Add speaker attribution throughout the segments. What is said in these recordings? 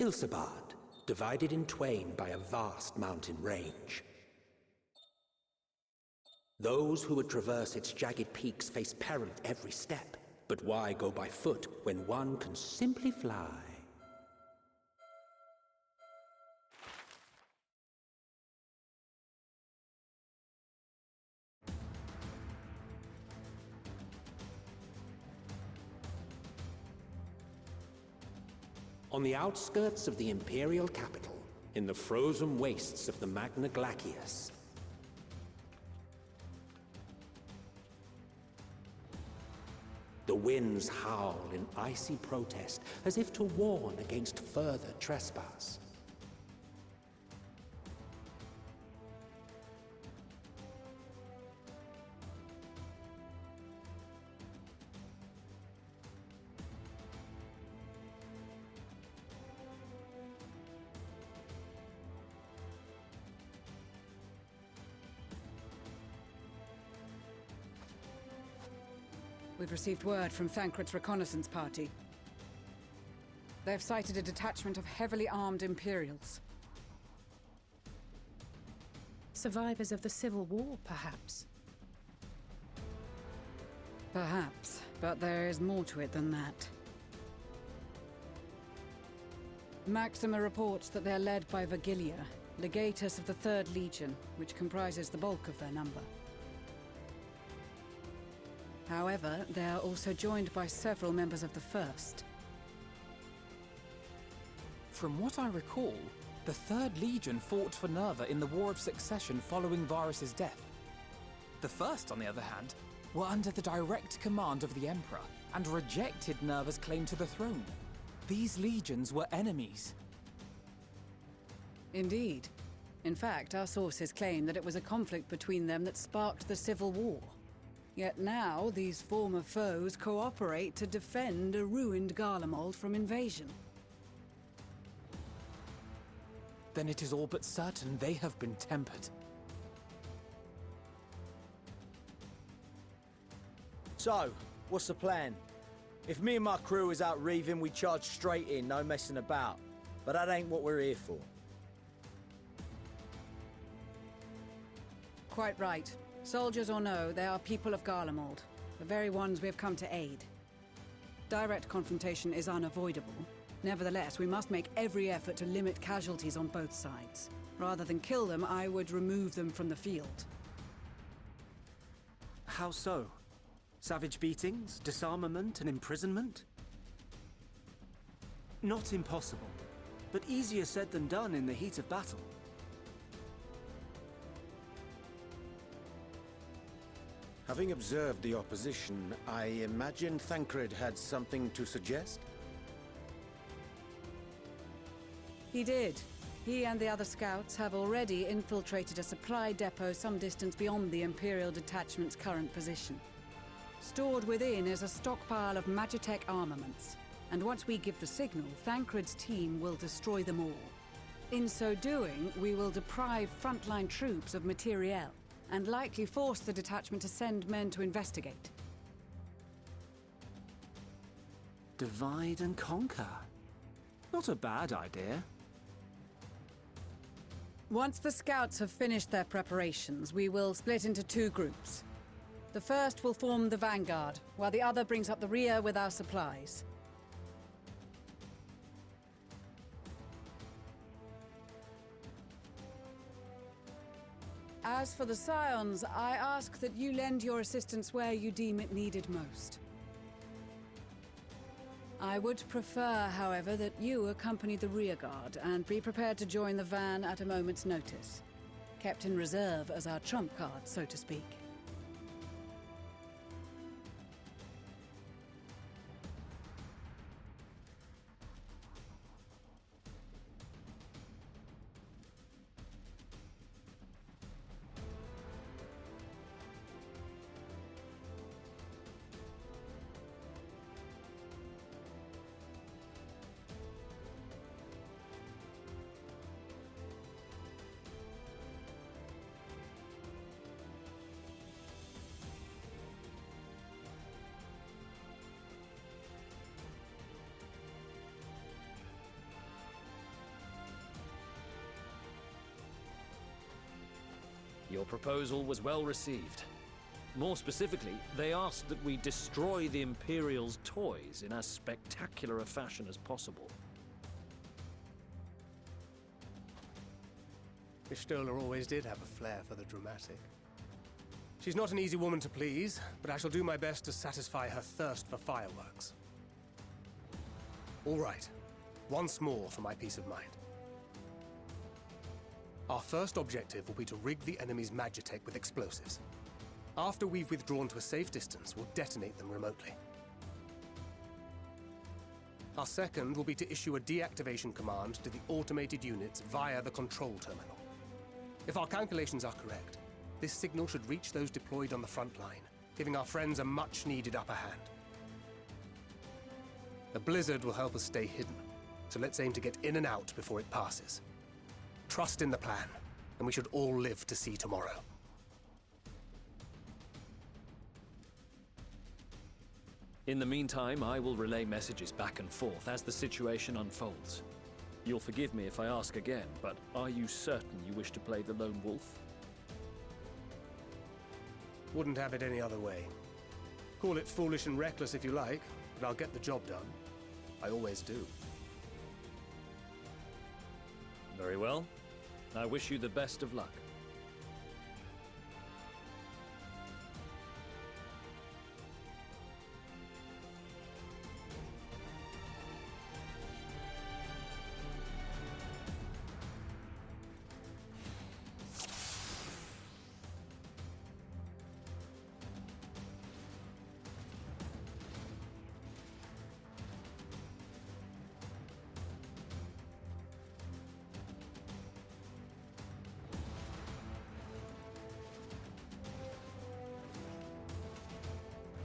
Speaker 1: Ilsabard, divided in twain by a vast mountain range. Those who would traverse its jagged peaks face peril at every step. But why go by foot when one can simply fly? On the outskirts of the Imperial capital, in the frozen wastes of the Magna Glacius, the winds howl in icy protest, as if to warn against further trespass.
Speaker 2: We've received word from Thancred's reconnaissance party. They've sighted a detachment of heavily armed Imperials.
Speaker 3: Survivors of the Civil War, perhaps?
Speaker 2: Perhaps, but there is more to it than that. Maxima reports that they're led by Vergilia, legatus of the 3rd Legion, which comprises the bulk of their number. However, they are also joined by several members of the 1st.
Speaker 4: From what I recall, the 3rd Legion fought for Nerva in the War of Succession following Varus's death. The 1st, on the other hand, were under the direct command of the Emperor and rejected Nerva's claim to the throne. These legions were enemies.
Speaker 2: Indeed. In fact, our sources claim that it was a conflict between them that sparked the Civil War. Yet now, these former foes cooperate to defend a ruined Garlemald from invasion.
Speaker 4: Then it is all but certain they have been tempered.
Speaker 5: So, what's the plan? If me and my crew is out reaving, we charge straight in, no messing about. But that ain't what we're here for.
Speaker 2: Quite right. Soldiers or no, they are people of Garlemald, the very ones we have come to aid. Direct confrontation is unavoidable. Nevertheless, we must make every effort to limit casualties on both sides. Rather than kill them, I would remove them from the field.
Speaker 6: How so? Savage beatings, disarmament, and imprisonment? Not impossible, but easier said than done in the heat of battle.
Speaker 7: Having observed the opposition, I imagine Thancred had something to suggest?
Speaker 2: He did. He and the other scouts have already infiltrated a supply depot some distance beyond the Imperial detachment's current position. Stored within is a stockpile of Magitech armaments, and once we give the signal, Thancred's team will destroy them all. In so doing, we will deprive frontline troops of materiel, and likely force the detachment to send men to investigate.
Speaker 6: Divide and conquer. Not a bad idea.
Speaker 2: Once the scouts have finished their preparations, we will split into 2 groups. The first will form the vanguard, while the other brings up the rear with our supplies. As for the Scions, I ask that you lend your assistance where you deem it needed most. I would prefer, however, that you accompany the rearguard and be prepared to join the van at a moment's notice. Kept in reserve as our trump card, so to speak.
Speaker 8: Your proposal was well received. More specifically, they asked that we destroy the Imperial's toys in as spectacular a fashion as possible.
Speaker 9: Miss Stoller always did have a flair for the dramatic. She's not an easy woman to please, but I shall do my best to satisfy her thirst for fireworks. All right, once more for my peace of mind. Our first objective will be to rig the enemy's magitech with explosives. After we've withdrawn to a safe distance, we'll detonate them remotely. Our second will be to issue a deactivation command to the automated units via the control terminal. If our calculations are correct, this signal should reach those deployed on the front line, giving our friends a much-needed upper hand. The blizzard will help us stay hidden, so let's aim to get in and out before it passes. Trust in the plan, and we should all live to see tomorrow.
Speaker 8: In the meantime, I will relay messages back and forth as the situation unfolds. You'll forgive me if I ask again, but are you certain you wish to play the lone wolf?
Speaker 9: Wouldn't have it any other way. Call it foolish and reckless if you like, but I'll get the job done. I always do.
Speaker 8: Very well. I wish you the best of luck.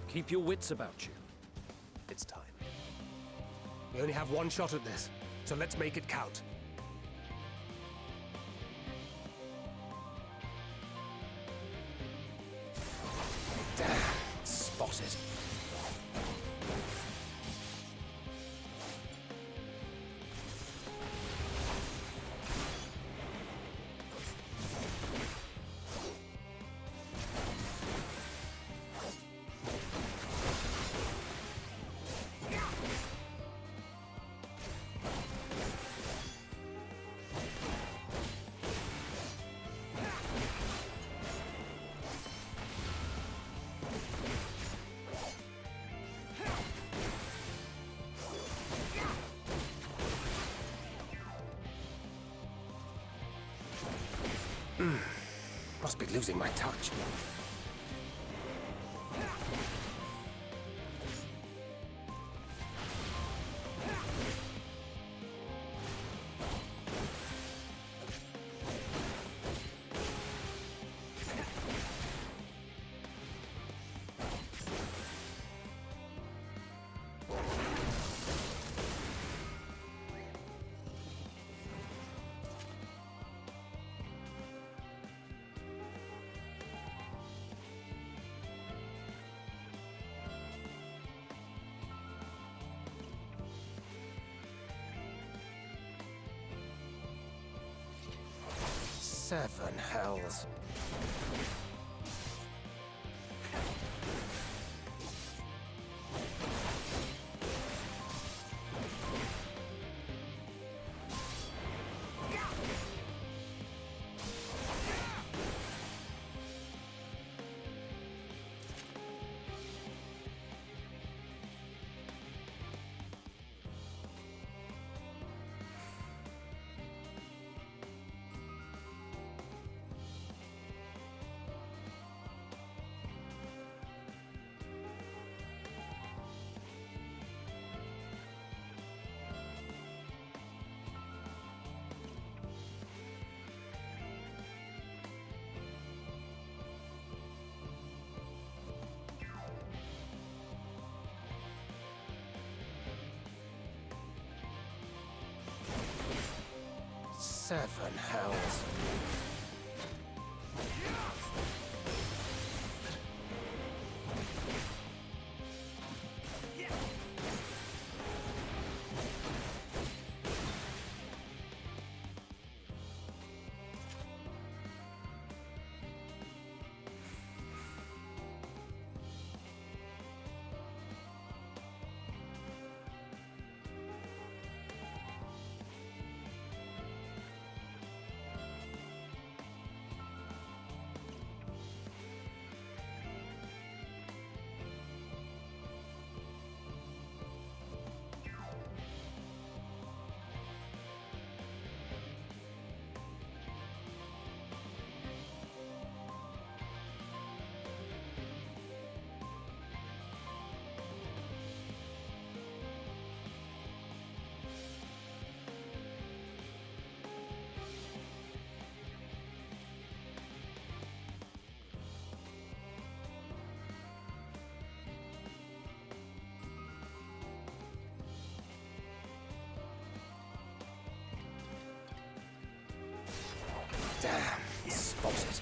Speaker 8: Keep your wits about you.
Speaker 9: It's time. We only have one shot at this, so let's make it count. Damn, spotted. Must be losing my touch. Seven hells. Seven hells. Damn, spotted.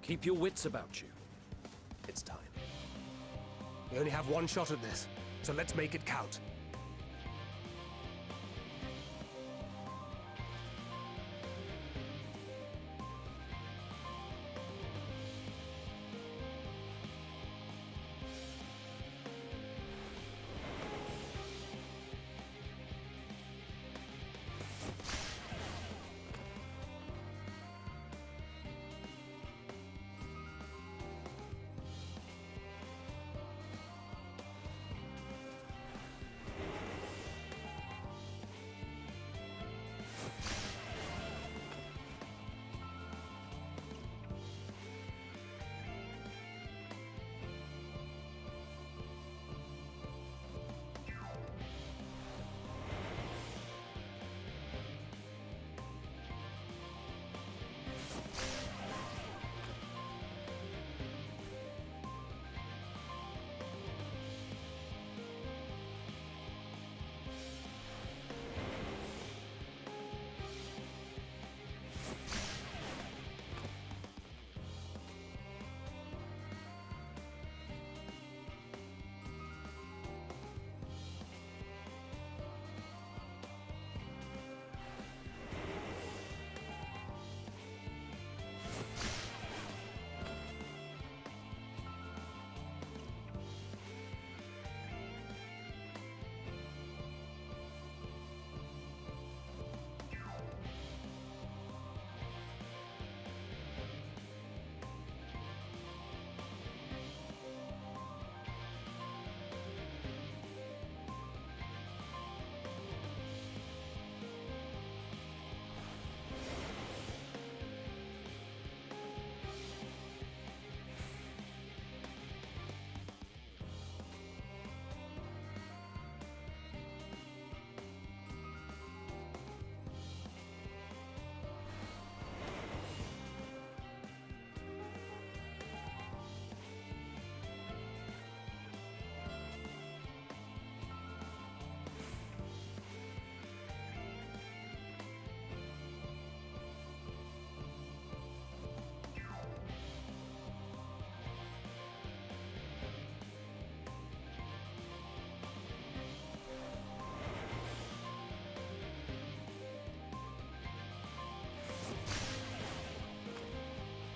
Speaker 8: Keep your wits about you.
Speaker 9: It's time. We only have one shot at this, so let's make it count.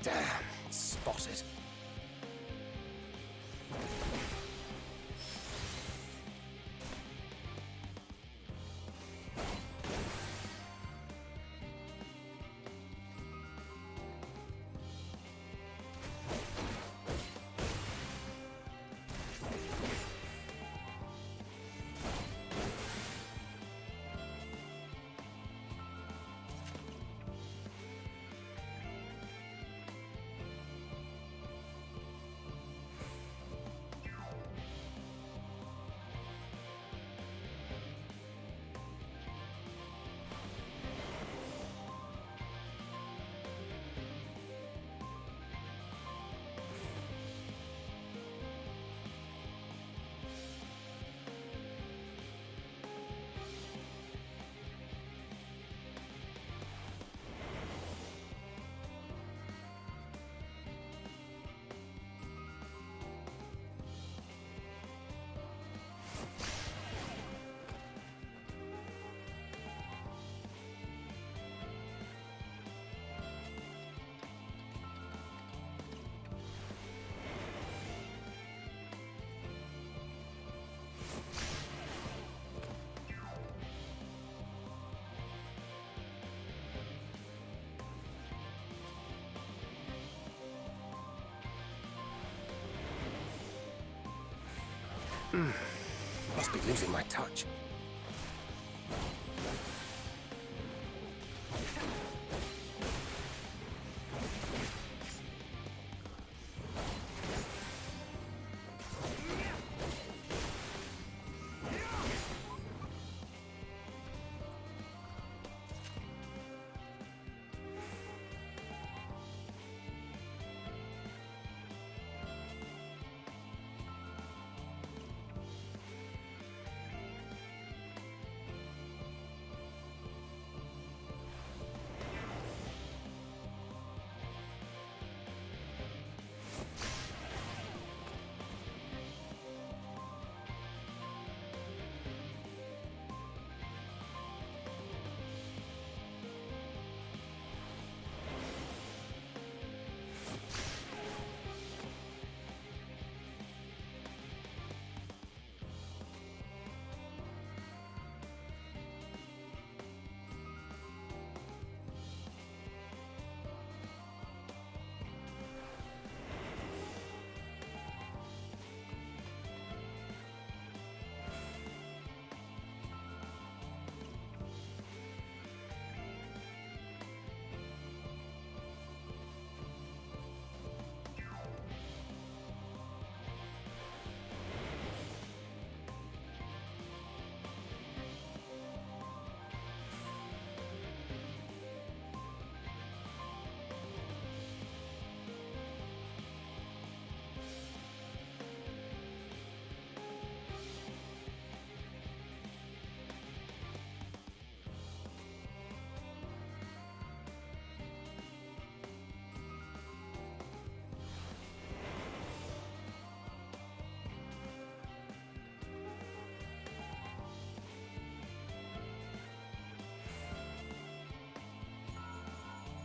Speaker 9: Damn, spotted. Must be losing my touch.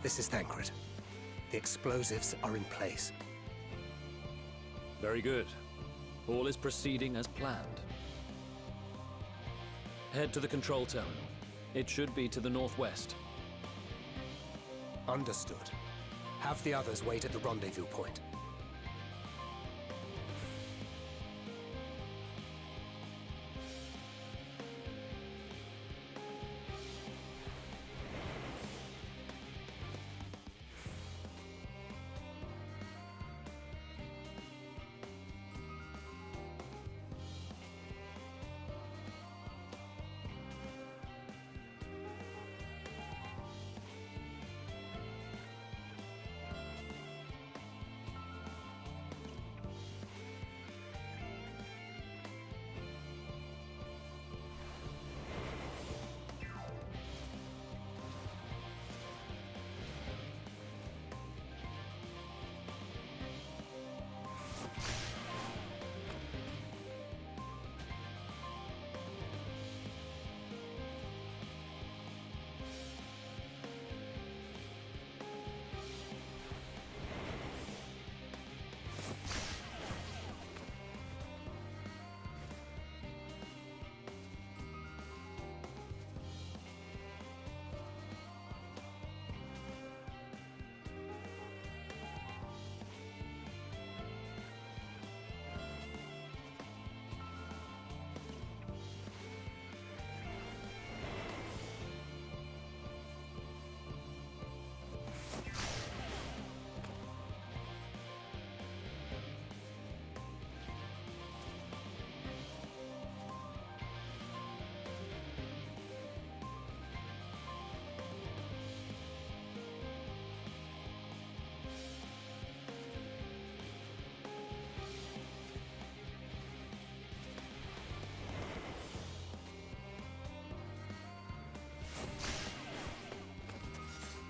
Speaker 9: This is Thancred. The explosives are in place.
Speaker 8: Very good. All is proceeding as planned. Head to the control terminal. It should be to the northwest.
Speaker 9: Understood. Have the others wait at the rendezvous point.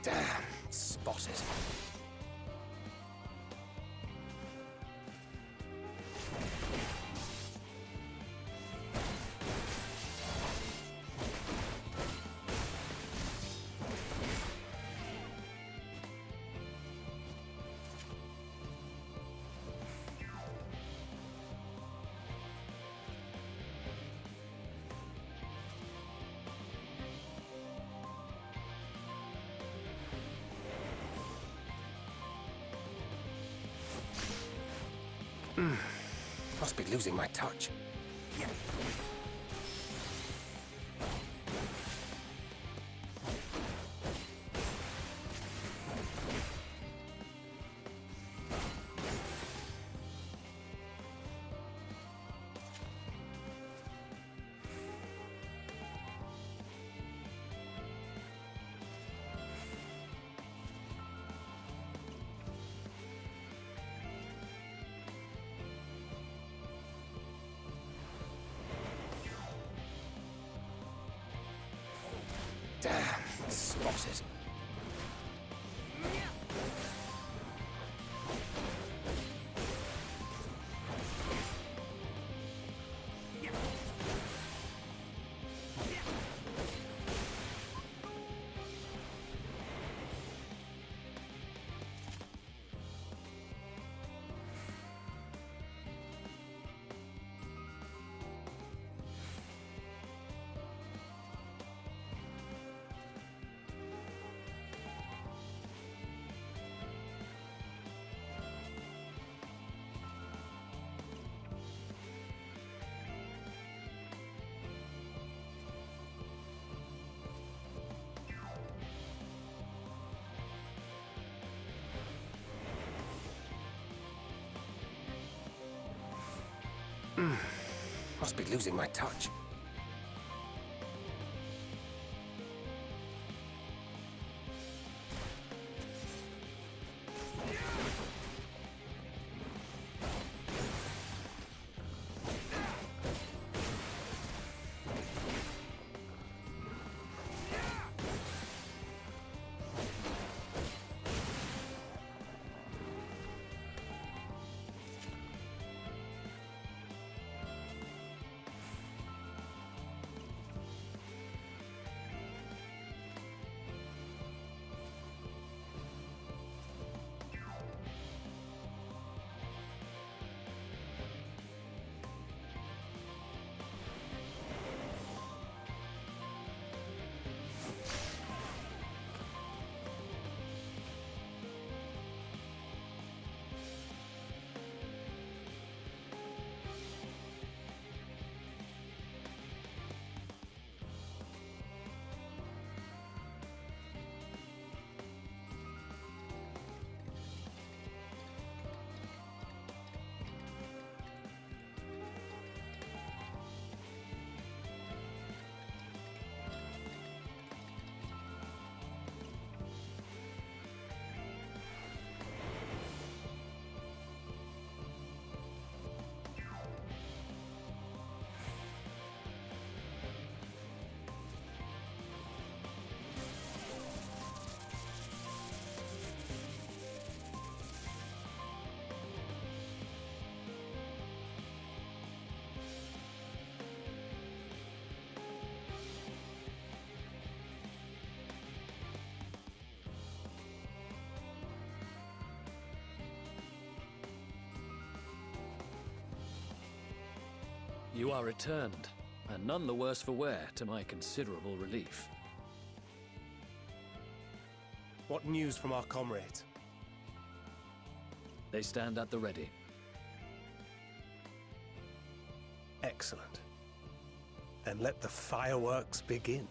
Speaker 9: Damn, spotted. Must be losing my touch. Damn, spotted. Must be losing my touch.
Speaker 8: You are returned, and none the worse for wear, to my considerable relief.
Speaker 9: What news from our comrades?
Speaker 8: They stand at the ready.
Speaker 9: Excellent. Then let the fireworks begin.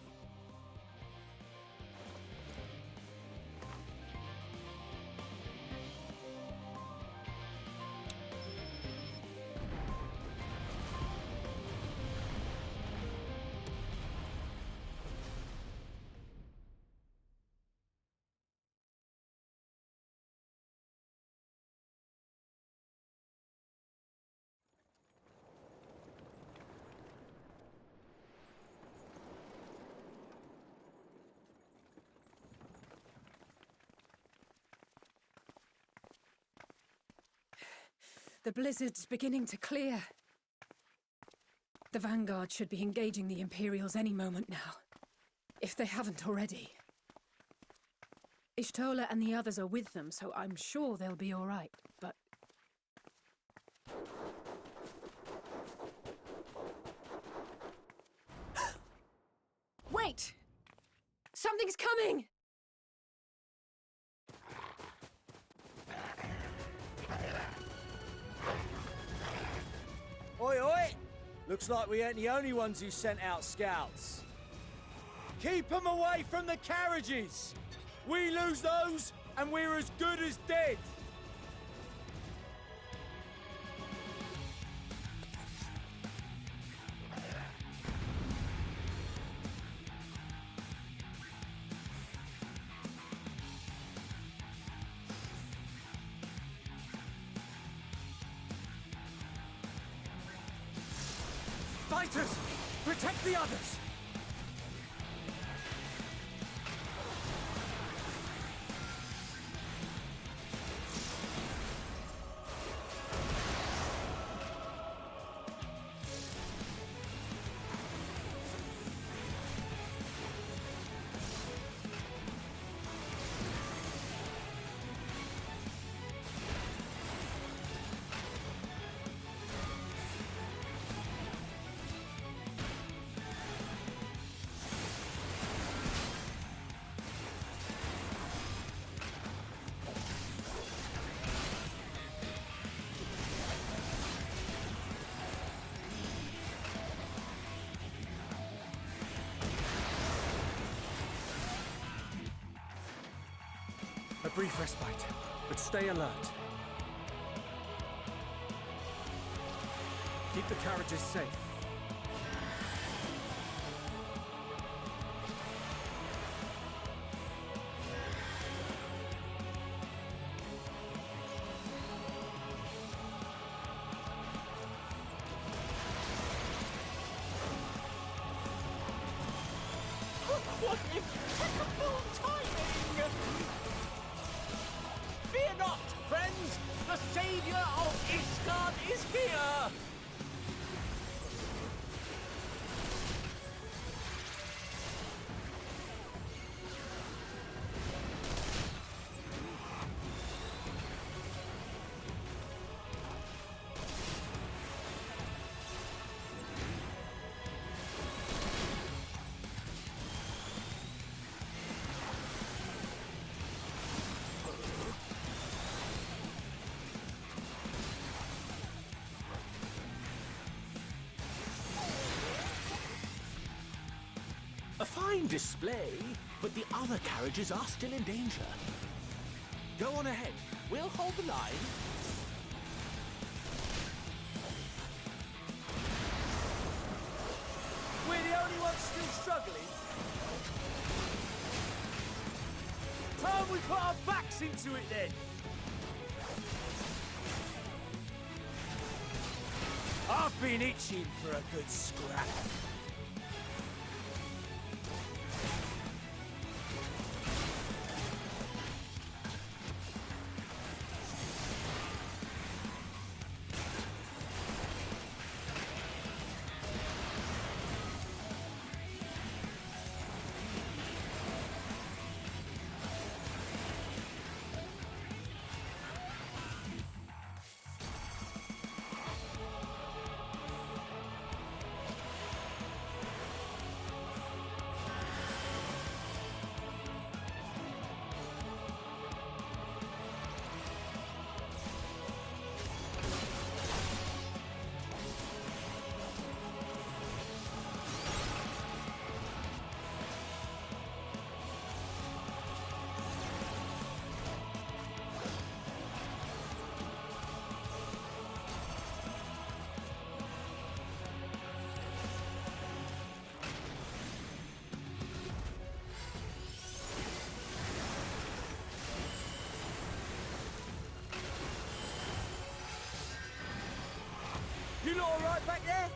Speaker 3: The blizzard's beginning to clear. The Vanguard should be engaging the Imperials any moment now, if they haven't already. Ishtola and the others are with them, so I'm sure they'll be all right, but... Wait! Something's coming!
Speaker 5: Oi, oi! Look Looks like we ain't the only ones who sent out scouts. Keep them away from the carriages! We lose those, and we're as good as dead!
Speaker 6: Fighters! Protect the others! A brief respite, but stay alert. Keep the carriages safe.
Speaker 10: What impeccable timing! Fear not, friends! The savior of Ishgard is here! A fine display, but the other carriages are still in danger. Go on ahead. We'll hold the line.
Speaker 5: We're the only ones still struggling. Time we put our backs into it then. I've been itching for a good scrap. You lot all right back there?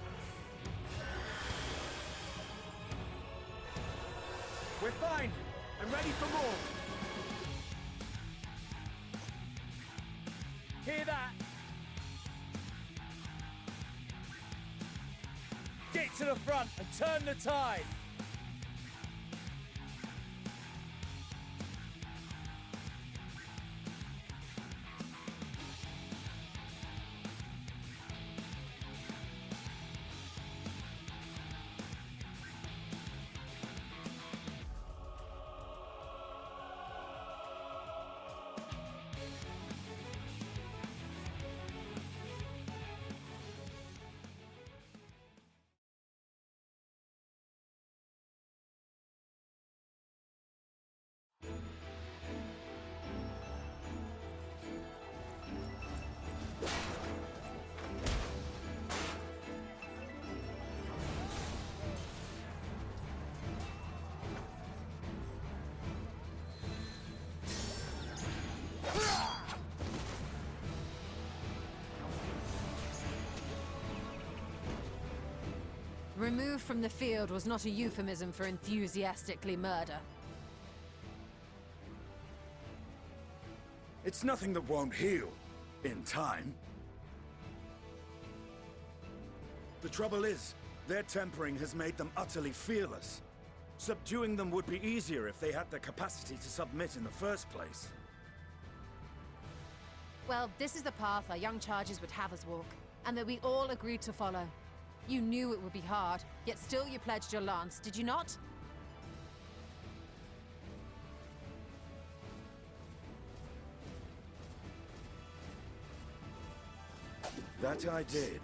Speaker 5: We're fine and ready for more. Hear that? Get to the front and turn the tide.
Speaker 11: Removed from the field was not a euphemism for enthusiastically murder.
Speaker 12: It's nothing that won't heal. In time. The trouble is, their tempering has made them utterly fearless. Subduing them would be easier if they had the capacity to submit in the first place.
Speaker 11: Well, this is the path our young charges would have us walk, and that we all agreed to follow. You knew it would be hard, yet still you pledged your lance, did you not?
Speaker 12: That I did.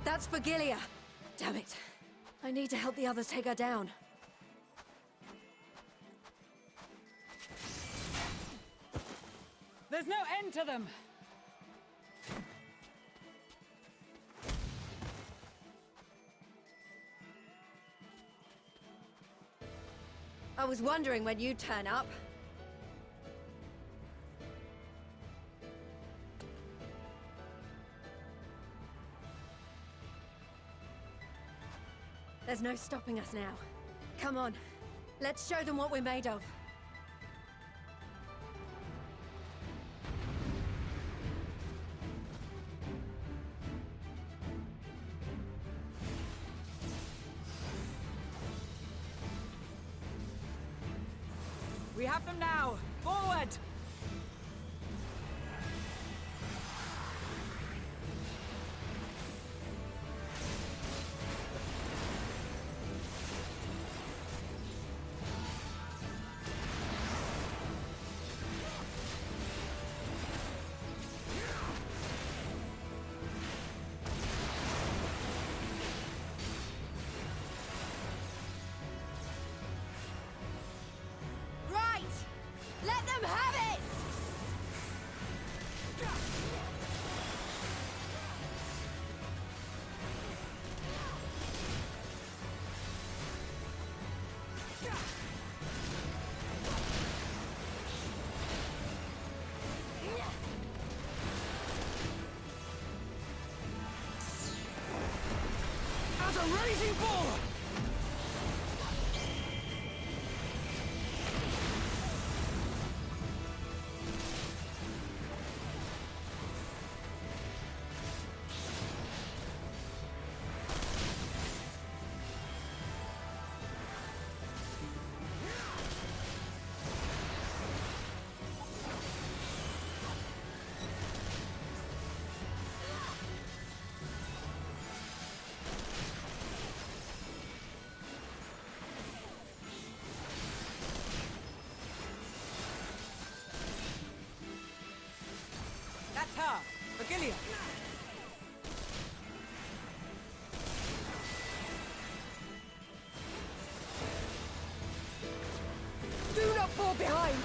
Speaker 13: That's Vigilia! Damn it. I need to help the others take her down.
Speaker 2: There's no end to them!
Speaker 13: I was wondering when you'd turn up. There's no stopping us now. Come on, let's show them what we're made of.
Speaker 2: We have them now! Forward!
Speaker 13: Let them have it!
Speaker 5: As a raging bull!
Speaker 2: That's her! Vigilia!
Speaker 13: Do not fall behind!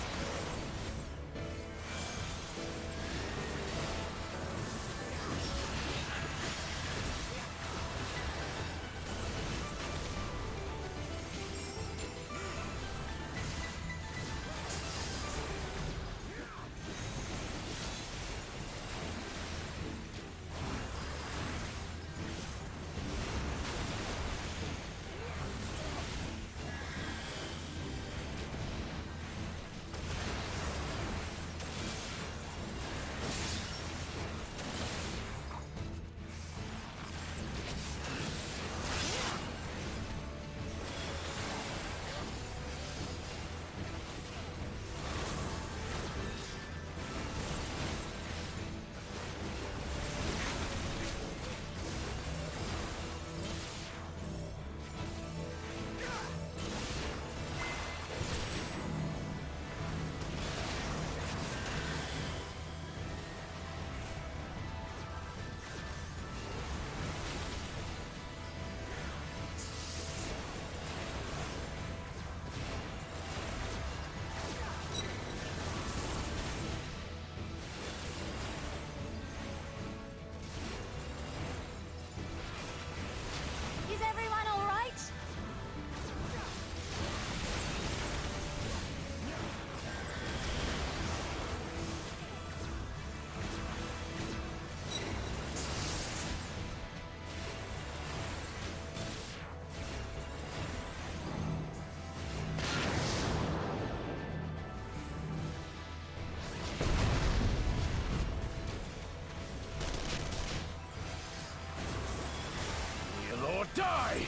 Speaker 10: Die!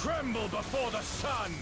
Speaker 10: Tremble before the sun!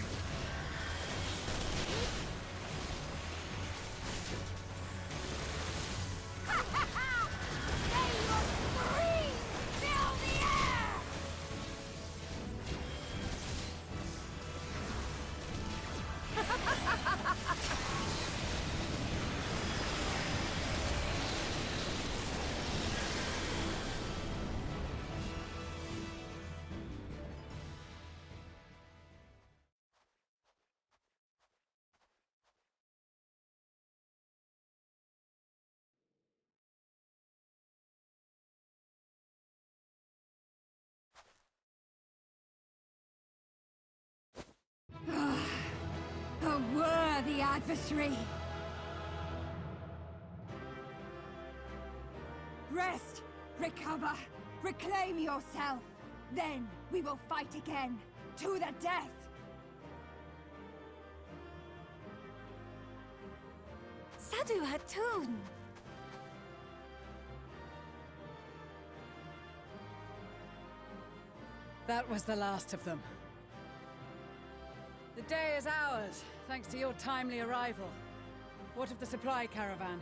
Speaker 13: A worthy adversary! Rest! Recover! Reclaim yourself! Then we will fight again! To the death! Sadu Hatun!
Speaker 2: That was the last of them. The day is ours, thanks to your timely arrival. What of the supply caravan?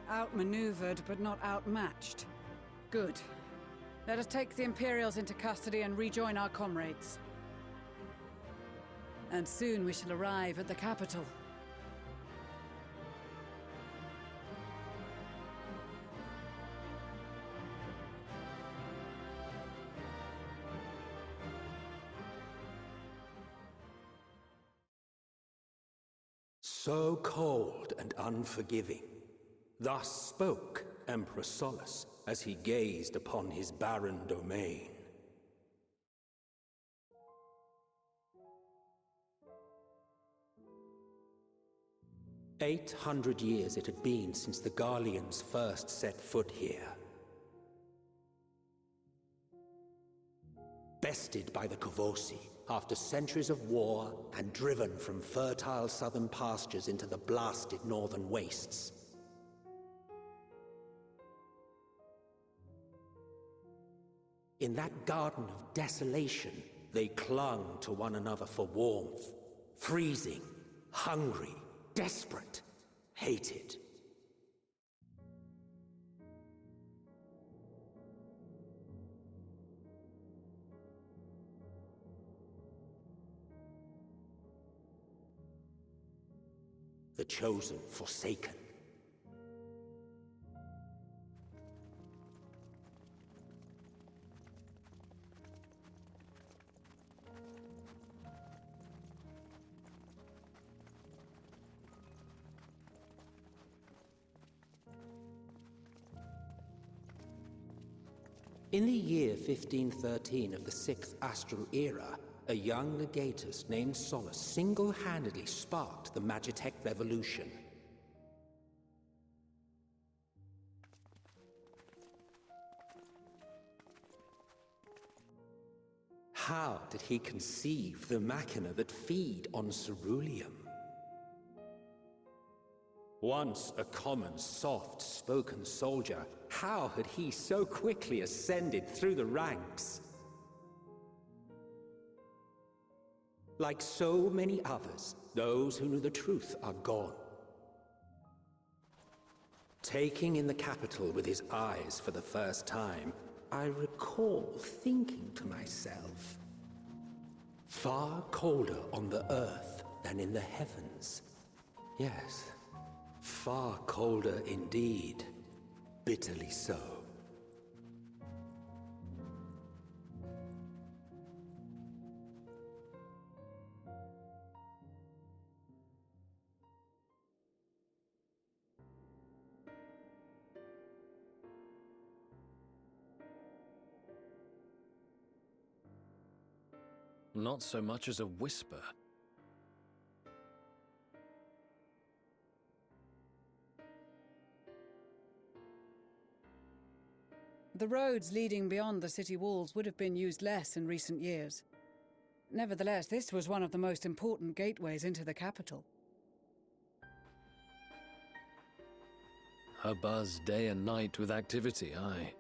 Speaker 2: Outmaneuvered, but not outmatched. Good. Let us take the Imperials into custody and rejoin our comrades. And soon we shall arrive at the capital.
Speaker 1: So cold and unforgiving. Thus spoke Emperor Solus as he gazed upon his barren domain. "800 years it had been since the Garleans first set foot here. Bested by the Kavosi, after centuries of war and driven from fertile southern pastures into the blasted northern wastes. In that garden of desolation, they clung to one another for warmth, freezing, hungry, desperate, hated. The chosen forsaken. In the year 1513 of the 6th Astral Era, a young legatus named Solus single-handedly sparked the Magitech Revolution. How did he conceive the machina that feed on ceruleum? Once a common, soft-spoken soldier, how had he so quickly ascended through the ranks? Like so many others, those who knew the truth are gone. Taking in the capital with his eyes for the first time, I recall thinking to myself, far colder on the earth than in the heavens. Yes, far colder indeed, bitterly so.
Speaker 8: Not so much as a whisper.
Speaker 2: The roads leading beyond the city walls would have been used less in recent years. Nevertheless, this was one of the most important gateways into the capital.
Speaker 8: A buzz day and night with activity, aye.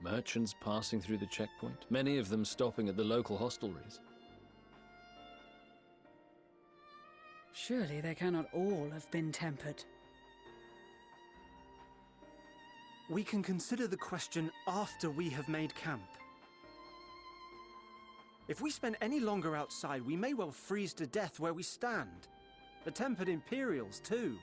Speaker 8: Merchants passing through the checkpoint, many of them stopping at the local hostelries.
Speaker 2: Surely they cannot all have been tempered.
Speaker 6: We can consider the question after we have made camp. If we spend any longer outside, we may well freeze to death where we stand. The tempered Imperials, too.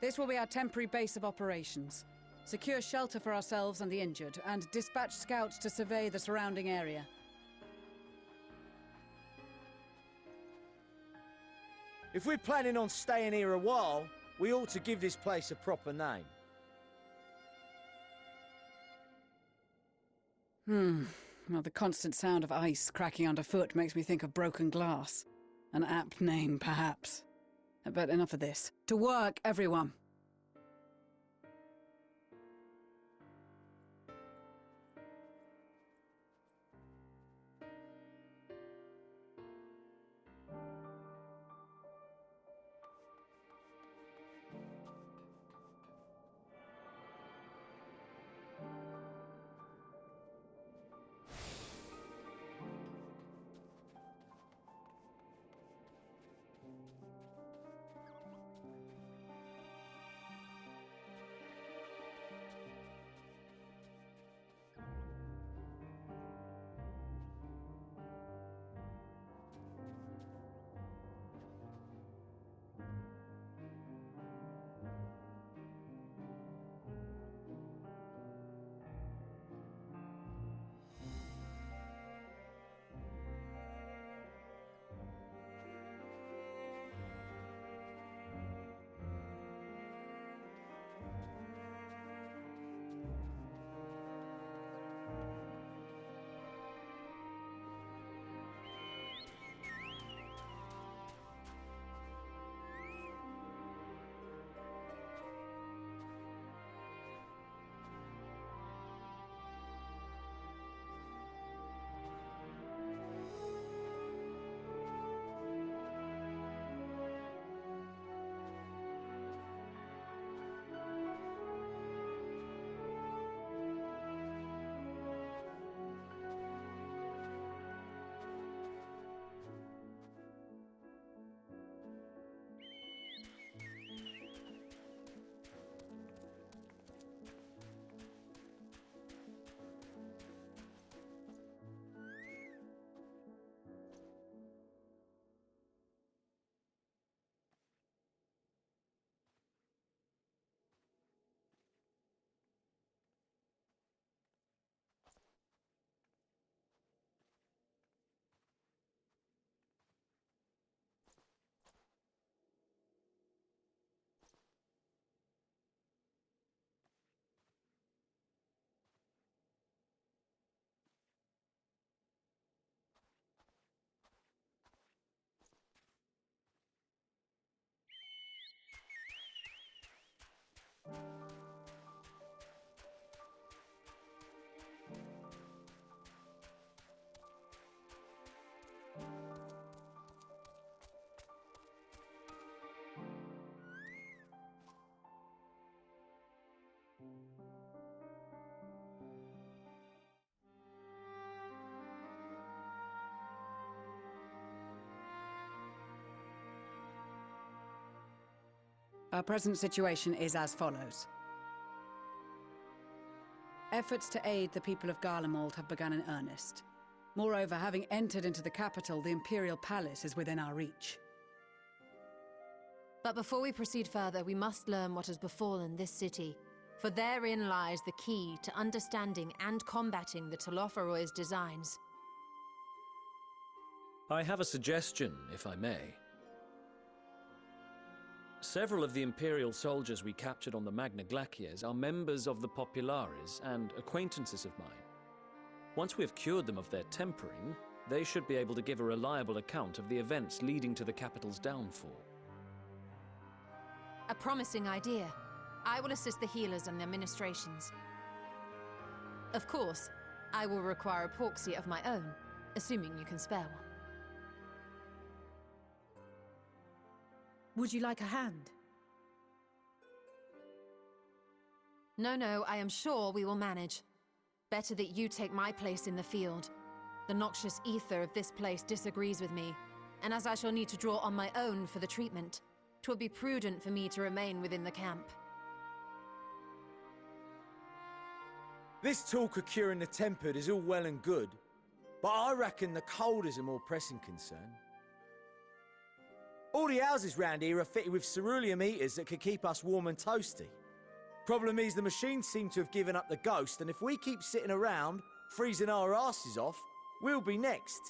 Speaker 2: This will be our temporary base of operations. Secure shelter for ourselves and the injured, and dispatch scouts to survey the surrounding area.
Speaker 5: If we're planning on staying here a while, we ought to give this place a proper name.
Speaker 2: Well, the constant sound of ice cracking underfoot makes me think of broken glass. An apt name, perhaps. But enough of this. To work, everyone! Our present situation is as follows. Efforts to aid the people of Garlemald have begun in earnest. Moreover, having entered into the capital, the Imperial Palace is within our reach.
Speaker 11: But before we proceed further, we must learn what has befallen this city. For therein lies the key to understanding and combating the Telophoroid's designs.
Speaker 8: I have a suggestion, if I may. Several of the Imperial soldiers we captured on the Magna Glacies are members of the Populares and acquaintances of mine. Once we have cured them of their tempering, they should be able to give a reliable account of the events leading to the capital's downfall.
Speaker 11: A promising idea. I will assist the healers and their ministrations. Of course, I will require a proxy of my own, assuming you can spare one.
Speaker 3: Would you like a hand?
Speaker 11: No, I am sure we will manage. Better that you take my place in the field. The noxious ether of this place disagrees with me, and as I shall need to draw on my own for the treatment, 'twill be prudent for me to remain within the camp.
Speaker 5: This talk of curing the tempered is all well and good, but I reckon the cold is a more pressing concern. All the houses round here are fitted with ceruleum heaters that could keep us warm and toasty. Problem is, the machines seem to have given up the ghost, and if we keep sitting around, freezing our asses off, we'll be next.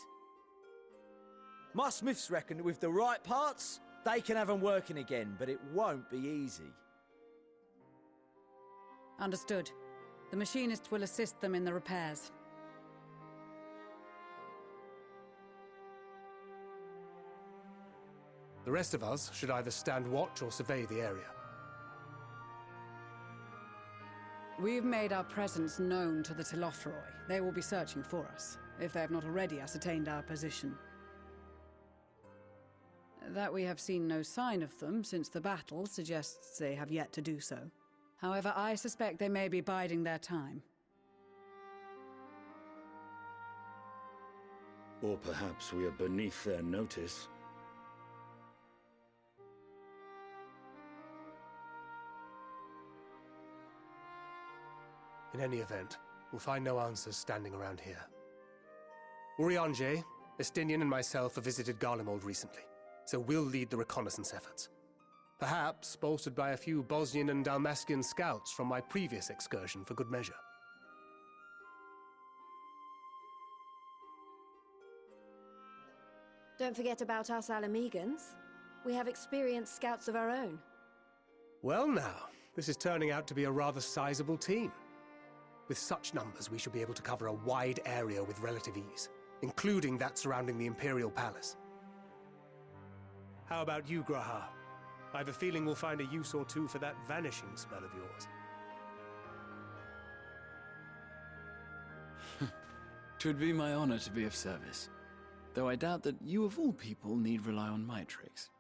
Speaker 5: My smiths reckon that with the right parts, they can have them working again, but it won't be easy.
Speaker 2: Understood. The machinist will assist them in the repairs.
Speaker 9: The rest of us should either stand watch or survey the area.
Speaker 2: We've made our presence known to the Telophoroi. They will be searching for us, if they have not already ascertained our position. That we have seen no sign of them since the battle suggests they have yet to do so. However, I suspect they may be biding their time.
Speaker 12: Or perhaps we are beneath their notice.
Speaker 9: In any event, we'll find no answers standing around here. Urianger, Estinian and myself have visited Garlemald recently, so we'll lead the reconnaissance efforts. Perhaps bolstered by a few Bosnian and Dalmatian scouts from my previous excursion for good measure.
Speaker 14: Don't forget about us Alamegans. We have experienced scouts of our own.
Speaker 9: Well now, this is turning out to be a rather sizable team. With such numbers, we should be able to cover a wide area with relative ease, including that surrounding the Imperial Palace. How about you, Graha? I have a feeling we'll find a use or two for that vanishing spell of yours.
Speaker 15: 'Twould be my honor to be of service, though I doubt that you of all people need rely on my tricks.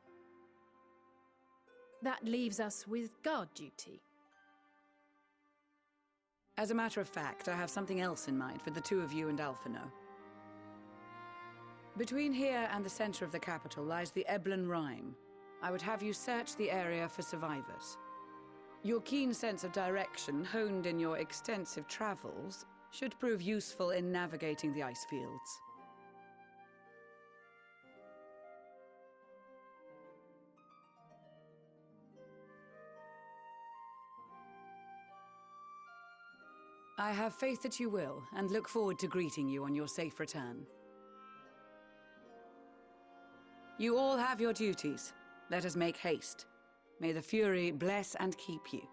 Speaker 3: That leaves us with guard duty.
Speaker 2: As a matter of fact, I have something else in mind for the two of you and Alphino. Between here and the center of the capital lies the Eblan Rime. I would have you search the area for survivors. Your keen sense of direction, honed in your extensive travels, should prove useful in navigating the ice fields. I have faith that you will, and look forward to greeting you on your safe return. You all have your duties. Let us make haste. May the Fury bless and keep you.